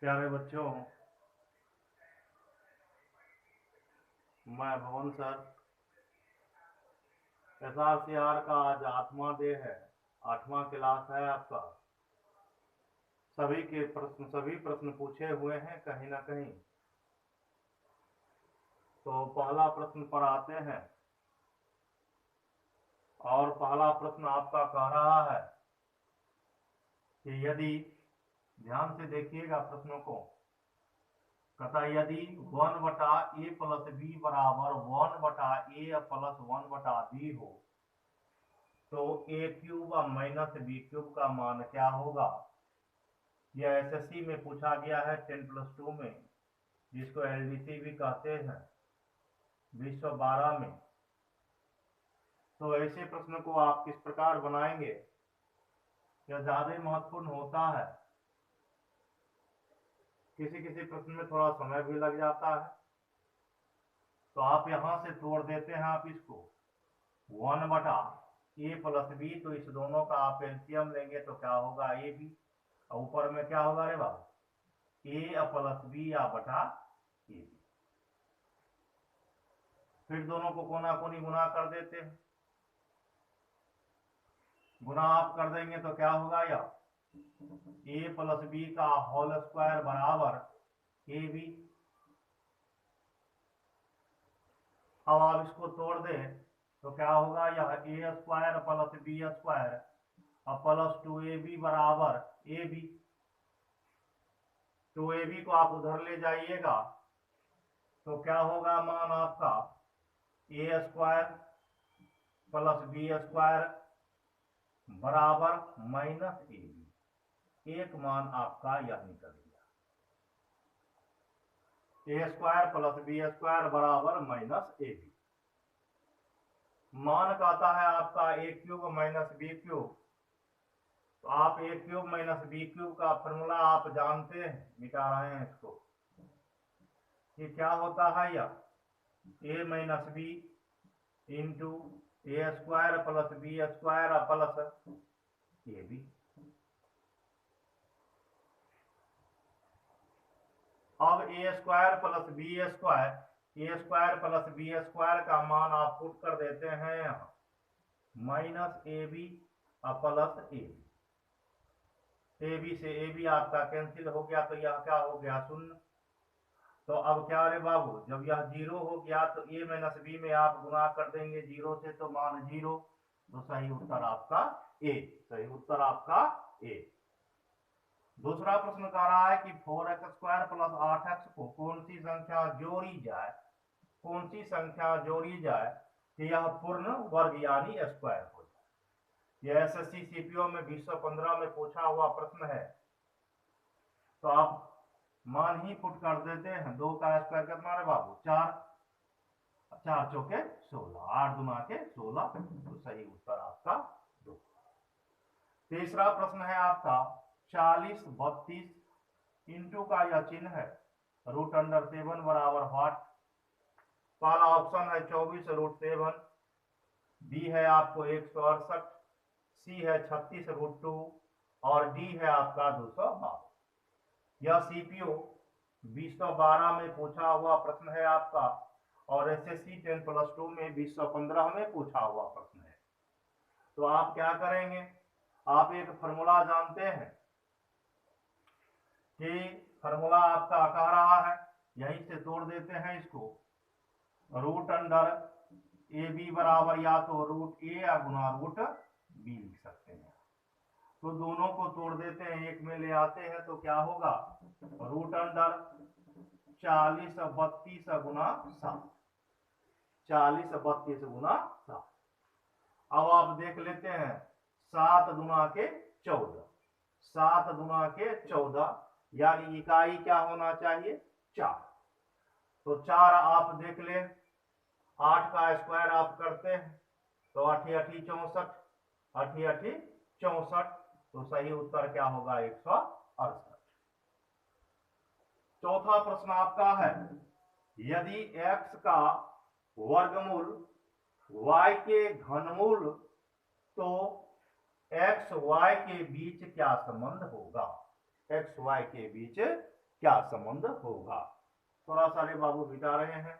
प्यारे बच्चों, मैं भवन सर SRCR का आज 8वां डे है। 8वां क्लास है आपका। सभी प्रश्न पूछे हुए हैं कहीं ना कहीं। तो पहला प्रश्न पर आते हैं और पहला प्रश्न आपका कह रहा है कि यदि, ध्यान से देखिएगा प्रश्नों को, कहता यदि 1/a प्लस b बराबर 1/a प्लस 1/b हो तो a क्यूब और माइनस b क्यूब का मान क्या होगा। यह SSC में पूछा गया है 10+2 में, जिसको LDC भी कहते हैं, 2012 में। तो ऐसे प्रश्न को आप किस प्रकार बनाएंगे, यह ज्यादा महत्वपूर्ण होता है। किसी किसी प्रश्न में थोड़ा समय भी लग जाता है। तो आप यहां से तोड़ देते हैं आप इसको 1/a प्लस b, तो इस दोनों का आप एलसीएम लेंगे तो क्या होगा ab, और ऊपर में क्या होगा रे बाबू a प्लस b या बटा ab। फिर दोनों को कोना कोनी गुना कर देते हैं। गुना आप कर देंगे तो क्या होगा, यह a प्लस b का होल स्क्वायर बराबर ab। अब आप इसको तोड़ दें तो क्या होगा, यह a square plus b square और प्लस 2ab बराबर ab। 2ab को आप उधर ले जाइएगा तो क्या होगा मान आपका a square plus b square बराबर माइनस ab। एक मान आपका यह निकल गया, a square plus b square बराबर माइनस ab। मान कहता है आपका a cube minus b cube. तो आप a cube minus b cube का फॉर्मूला आप जानते हैं, मिटा रहे हैं इसको। ये क्या होता है, यह a minus b into a square plus b square plus ab। अब a square plus b square, a square plus b square का मान आप पुट कर देते हैं यहाँ minus ab plus ab। ab से ab आपका कैंसिल हो गया तो यह क्या हो गया, 0। तो अब क्या रे बाबू, जब यह 0 हो गया तो a माइनस b में आप गुना कर देंगे 0 से, तो मान 0। तो सही उत्तर आपका a। सही उत्तर आपका a। दूसरा प्रश्न कह रहा है कि 4x स्क्वायर प्लस 8x को कौन सी संख्या जोड़ी जाए, कौन सी संख्या जोड़ी जाए कि यह पूर्ण वर्ग यानी स्क्वायर हो जाए। यह SSC CPO में 2015 में पूछा हुआ प्रश्न है। तो आप मान ही पुट कर देते हैं। 2 का स्क्वायर कितना रे बाबू, 4, 4 चौके 16, 8 दूना के 16। तो सही उत्तर आपका 2। तीसरा प्रश्न है आपका 40 32 इंटू का यह चिन्ह है √7 बराबर व्हाट। पहला ऑप्शन है 24√7, बी है आपको 168, सी है 36√2 और डी है आपका 212। यह CPO 2012 में पूछा हुआ प्रश्न है आपका, और SSC 10+2 में 2015 में पूछा हुआ प्रश्न है। तो आप क्या करेंगे, आप एक फॉर्मूला जानते हैं कि फॉर्मूला आपका कह रहा है, यहीं से तोड़ देते हैं इसको। √AB बराबर या तो √A या गुना √B लिख सकते हैं। तो दोनों को तोड़ देते हैं, एक में ले आते हैं तो क्या होगा, √40 32 गुना 7, 40 32 गुना 7। अब आप देख लेते हैं 7 दूना के 14, 7 दूना के 14 यानी इकाई क्या होना चाहिए, 4। तो 4 आप देख ले, 8 का स्क्वायर आप करते हैं तो 8 8 64, 8 8 64। तो सही उत्तर क्या होगा, 168। चौथा प्रश्न आपका है, यदि x का वर्गमूल y के घनमूल तो x y के बीच क्या संबंध होगा। x y के बीच क्या संबंध होगा। थोड़ा सा रे बाबू बिता रहे हैं।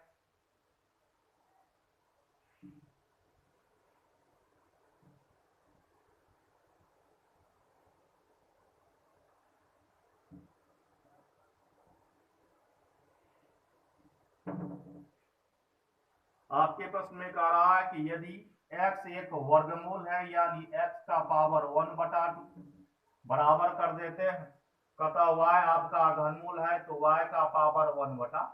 आपके प्रश्न में कह रहा है कि यदि x एक वर्गमूल है यानी x का पावर 1/2 बराबर कर देते हैं, कहता y आपका घनमूल है तो y का पावर 1/3।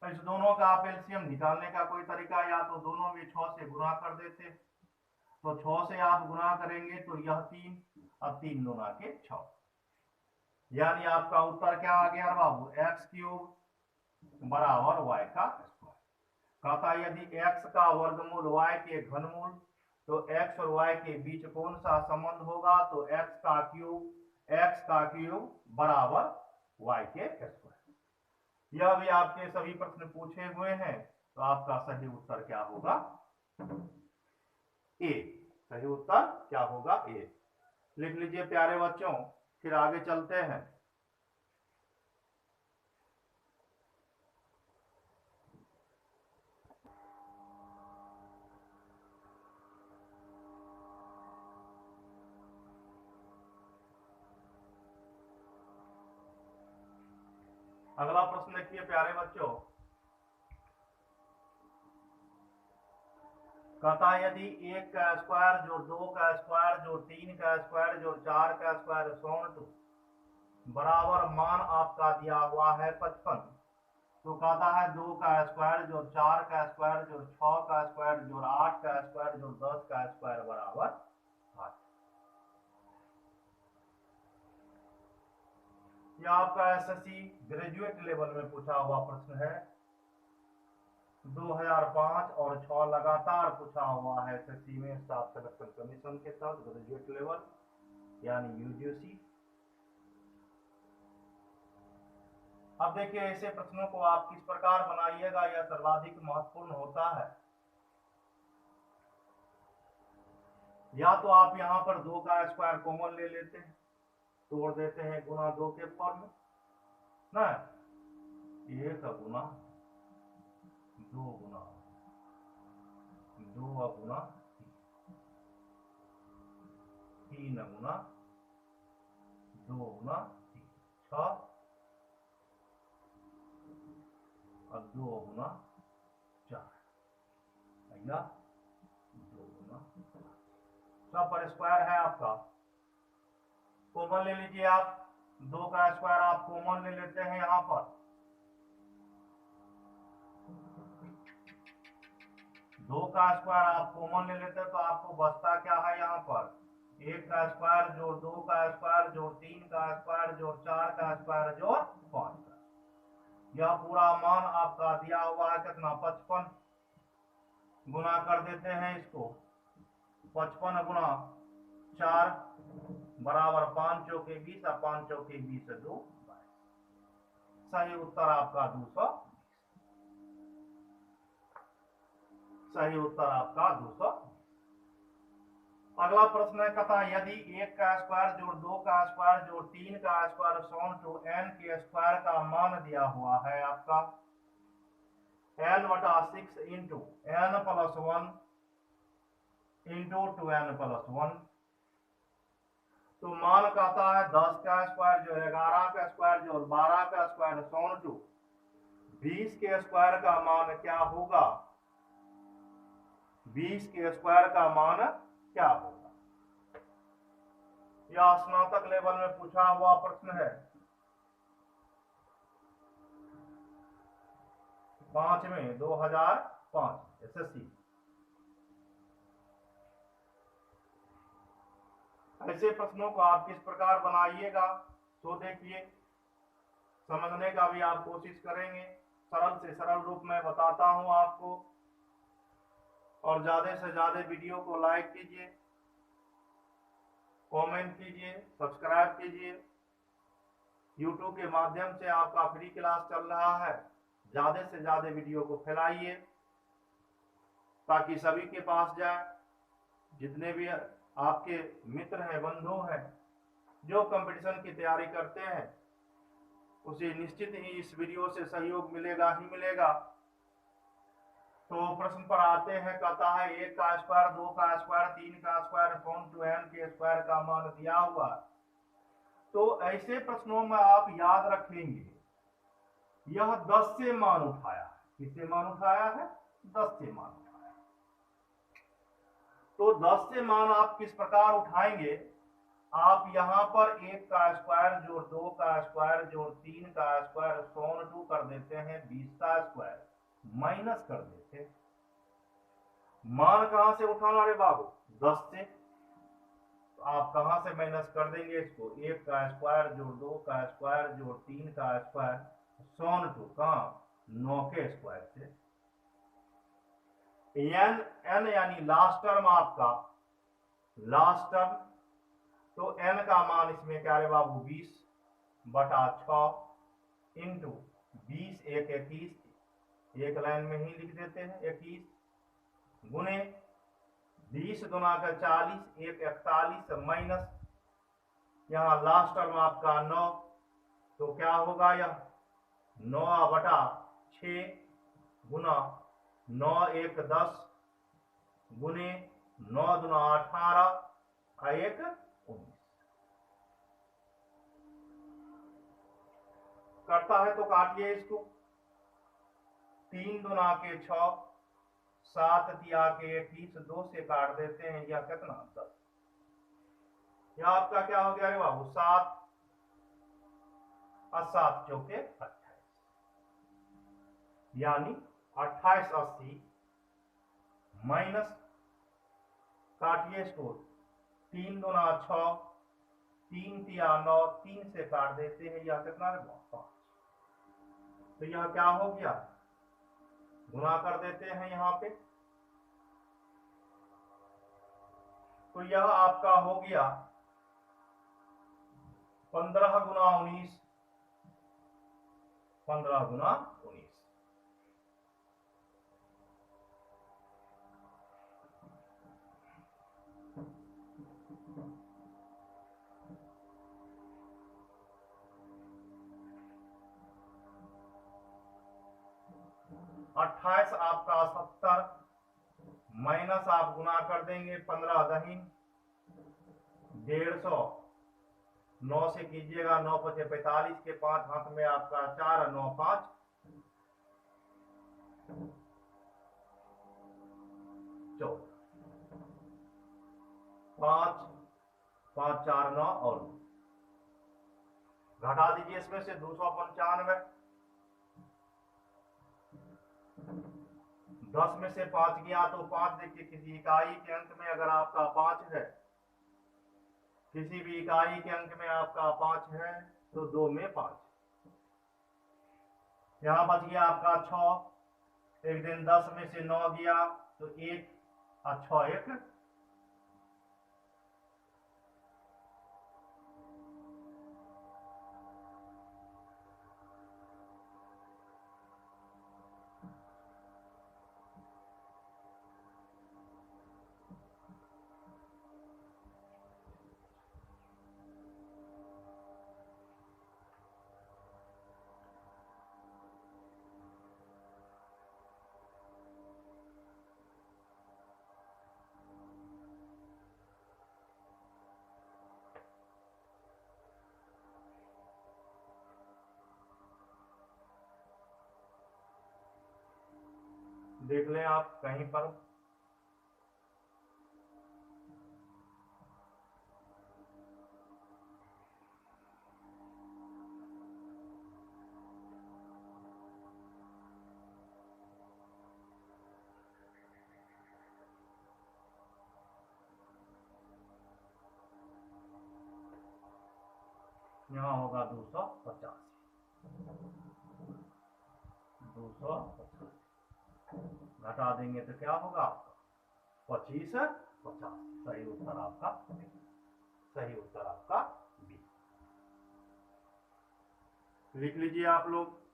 इस दोनों का आप एलसीएम निकालने का कोई तरीका, या तो दोनों में 6 से गुणा कर देते, तो 6 से आप गुणा करेंगे तो यह 3, अब 3 गुना के 6, यानी आपका उत्तर क्या आ गया बाबू, x³ बराबर y का स्क्वायर। कहता यदि x का वर्गमूल y के घनमूल, तो x और y के बीच कौन सा संबंध होगा, तो x का क्यूब बराबर y के स्क्वायर। यह भी आपके सभी प्रश्न पूछे हुए हैं, तो आपका सही उत्तर क्या होगा, ए। सही उत्तर क्या होगा, ए। लिख लीजिए प्यारे बच्चों, फिर आगे चलते हैं। अगला प्रश्न देखिए प्यारे बच्चों, कहता यदि 1 का स्क्वायर जोड़ 2 का स्क्वायर जोड़ 3 का स्क्वायर जोड़ 4 का स्क्वायर सॉल्व बराबर मान आपका दिया हुआ है 55, तो कहता है 2 का स्क्वायर जोड़ 4 का स्क्वायर जोड़ 6 का स्क्वायर जोड़ 8 का स्क्वायर जोड़ 10 का स्क्वायर बराबर 8। यह आपका एसएससी ग्रेजुएट लेवल में पूछा हुआ प्रश्न है। 2005 और 6 लगातार पूछा हुआ है एसएससी में स्टाफ सिलेक्शन कमीशन के साथ, ग्रेजुएट लेवल यानी यूजीसी। अब देखिए ऐसे प्रश्नों को आप किस प्रकार बनाइएगा, यह सर्वाधिक महत्वपूर्ण होता है। या तो आप यहां पर 2 का स्क्वायर कॉमन ले लेते हैं, तोड़ देते हैं गुना 2 के फॉर्म में ना, 1 गुना 2 गुना 2 गुना 3 गुना 2 गुना 6 और 2 गुना 4 या 2 गुना 5, सब पर स्क्वायर है आपका। कॉमन ले लीजिए आप, 2 का स्क्वायर आप कॉमन ले लेते हैं यहां पर, 2 का स्क्वायर आप कॉमन ले लेते हैं तो आपको बचता क्या है यहाँ पर, 1 का स्क्वायर जोड़ 2 का स्क्वायर जोड़ 3 का स्क्वायर जोड़ 4 का स्क्वायर जोड़ 5 का। यह पूरा मान आपका दिया हुआ है कितना, 55। गुना कर देते हैं इसको, 55 गुना 4 बराबर 5 चौके 20 और 5 चौके 20 2 22। सही उत्तर आपका 200। सही उत्तर आपका 200। अगला प्रश्न है, कहता यदि 1 का स्क्वायर जोड़ 2 का स्क्वायर जोड़ 3 का स्क्वायर सॉन टू n के स्क्वायर का मान दिया हुआ है आपका n/6 into n+1 into 2n+1, तो मान कहता है 10 का स्क्वायर जोड़ 11 का स्क्वायर जोड़ 12 का स्क्वायर सॉन टू 20 के स्क्वायर का मान क्या होगा, 20 के स्क्वायर का मान क्या होगा। यह स्नातक लेवल में पूछा हुआ प्रश्न है। 5 में 2005 एसएससी। ऐसे प्रश्नों को आप किस प्रकार बनाइएगा, तो देखिए समझने का भी आप कोशिश करेंगे। सरल से सरल रूप में बताता हूं आपको, और ज्यादा से ज्यादा वीडियो को लाइक कीजिए, कमेंट कीजिए, सब्सक्राइब कीजिए। यूट्यूब के माध्यम से आपका फ्री क्लास चल रहा है, ज्यादा से ज्यादा वीडियो को फैलाइए ताकि सभी के पास जाए। जितने भी आपके मित्र हैं, बंधु हैं, जो कंपटीशन की तैयारी करते हैं उसे निश्चित ही इस वीडियो से सहयोग मिलेगा ही मिलेगा। तो प्रश्न पर आते हैं, कहता है 1 का स्क्वायर, 2 का स्क्वायर, 3 का स्क्वायर, अपॉन 2n के स्क्वायर का मान दिया हुआ। तो ऐसे प्रश्नों में आप याद रखेंगे यह 10 से मान उठाया है। किससे मान उठाया है? 10 से मान उठाया। तो 10 से मान आप किस प्रकार उठाएंगे? आप यहां पर 1 का स्क्वायर जोड़ 2 का स्क्वायर जोड़ 3 का स्क्वायर सोन 2 कर देते हैं, 20 का स्क्वायर माइनस कर देते हैं। मान कहां से उठाना रे बाबू? 10 से। तो आप कहां से माइनस कर देंगे इसको? 1 का स्क्वायर जोड़ 2 का स्क्वायर जोड़ 3 का स्क्वायर सोन 2 कहां? 9 के स्क्वायर से। n यानी लास्ट टर्म आपका, लास्ट टर्म, तो n का मान इसमें क्या रे बाबू? 20 बटा 6 इंटू 20 1 21, एक लाइन में ही लिख देते हैं 21, गुने 20 गुना का 40 1 41 माइनस यहाँ लास्ट टर्म आपका 9, तो क्या होगा? यह 9 बटा 6 गुना 9 1 10 गुने 9 दूना 18 1 19 करता है। तो काटिए इसको। 3 दूना के 6, 7 तिया के 21, 2 से काट देते हैं। यह कितना? 10। यह आपका क्या हो गया रे बाबू? 7 और 7 चौके 28, यानी 28 80 माइनस, काटिए इसको। 3 दूना 6, 3 तिया 9, 3 से काट देते हैं। यह कितना रे बाबू? 5। तो यह क्या हो गया? गुना कर देते हैं यहां पे। तो यह आपका हो गया 15 गुना 19, 15 गुना 19। अट्ठाईस आपका 70 माइनस आप गुना कर देंगे 15 दहीन 150, 9 से कीजिएगा 9 पचे 45 के 5 हाथ में आपका 4 9 5 14, 5 5 4 9 और घटा दीजिए इसमें से 295। 10 में से 5 गया तो 5, देखिए किसी इकाई के अंक में अगर आपका 5 है, किसी भी इकाई के अंक में आपका 5 है तो 2 में 5, यहां बच गया आपका 6। एक दिन 10 में से 9 गया तो 1 और 6 1, देख लें आप कहीं पर। यहाँ होगा 250, 250 घटा देंगे तो क्या होगा आपका 25 50। सही उत्तर आपका बी। सही उत्तर आपका बी। लिख लीजिए आप लोग।